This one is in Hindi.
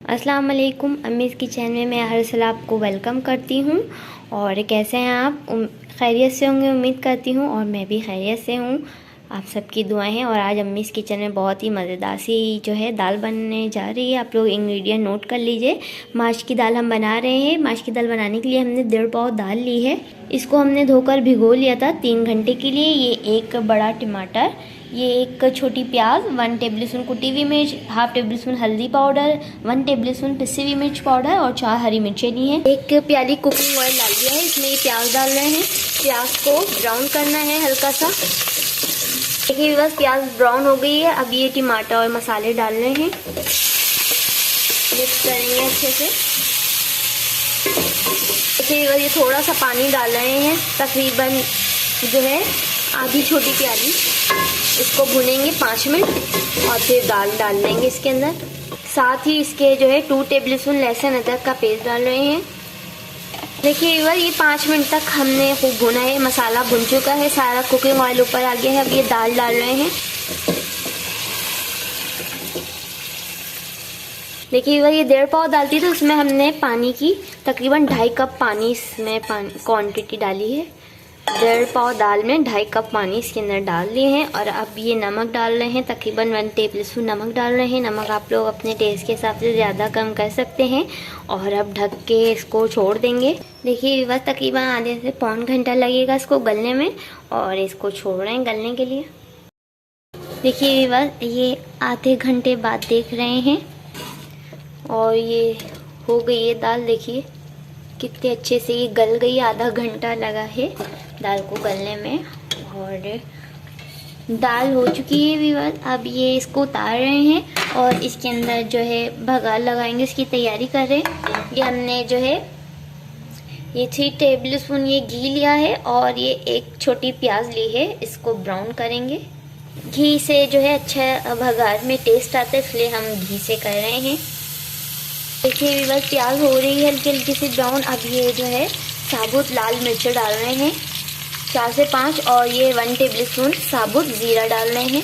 अस्सलाम वालेकुम। अम्मीज़ किचन में मैं हर साल आपको वेलकम करती हूँ। और कैसे हैं आप? खैरियत से होंगे उम्मीद करती हूँ। और मैं भी खैरियत से हूँ, आप सबकी दुआएं हैं। और आज अम्मीज़ किचन में बहुत ही मज़ेदार सी जो है दाल बनने जा रही है। आप लोग इंग्रेडिएंट नोट कर लीजिए। माश की दाल हम बना रहे हैं। माश की दाल बनाने के लिए हमने 1.5 पाव दाल ली है। इसको हमने धोकर भिगो लिया था 3 घंटे के लिए। ये एक बड़ा टमाटर, ये एक छोटी प्याज, 1 टेबलस्पून कुटी हुई मिर्च, हाफ टेबल स्पून हल्दी पाउडर, 1 टेबलस्पून पिसी हुई मिर्च पाउडर और 4 हरी मिर्चें ली हैं। एक प्याली कुकिंग ऑयल डाल दिया है। इसमें ये प्याज डाल रहे हैं। प्याज को ब्राउन करना है हल्का सा। देखिए बस प्याज ब्राउन हो गई है। अब ये टमाटर और मसाले डाल रहे हैं, मिक्स करेंगे अच्छे से। देखिए ये थोड़ा सा पानी डाल रहे हैं, तकरीबन जो है आधी छोटी प्याली। इसको भुनेंगे 5 मिनट और फिर दाल डाल लेंगे इसके अंदर। साथ ही इसके जो है 2 टेबलस्पून लहसुन अदरक का पेस्ट डाल रहे हैं। देखिए ये 5 मिनट तक हमने खूब भुना है। मसाला भुन चुका है, सारा कुकिंग ऑयल ऊपर आ गया है। अब ये दाल डाल रहे हैं। देखिए ये 1.5 पाव दाल थी तो उसमें हमने पानी की तकरीबन 2.5 कप पानी इसमें क्वांटिटी डाली है। 1.5 पाव दाल में 2.5 कप पानी इसके अंदर डाल लिए हैं। और अब ये नमक डाल रहे हैं, तकरीबन 1 टेबलस्पून नमक डाल रहे हैं। नमक आप लोग अपने टेस्ट के हिसाब से ज़्यादा कम कर सकते हैं। और अब ढक के इसको छोड़ देंगे। देखिए बस तकरीबन आधे से पौन घंटा लगेगा इसको गलने में। और इसको छोड़ रहे हैं गलने के लिए। देखिए बस ये आधे घंटे बाद देख रहे हैं और ये हो गई है दाल। देखिए कितने अच्छे से ये गल गई। आधा घंटा लगा है दाल को गलने में। और दाल हो चुकी है व्यूअर। अब ये इसको उतार रहे हैं और इसके अंदर जो है भगार लगाएंगे, इसकी तैयारी कर रहे हैं। ये हमने जो है ये 3 टेबलस्पून ये घी लिया है और ये एक छोटी प्याज ली है। इसको ब्राउन करेंगे। घी से जो है अच्छा भगार में टेस्ट आता है, इसलिए हम घी से कर रहे हैं। देखिए बस प्याज हो रही है हल्की हल्की सी ब्राउन। अब ये जो है साबुत लाल मिर्च डाल रहे हैं 4 से 5 और ये 1 टेबलस्पून साबुत ज़ीरा डाल रहे हैं।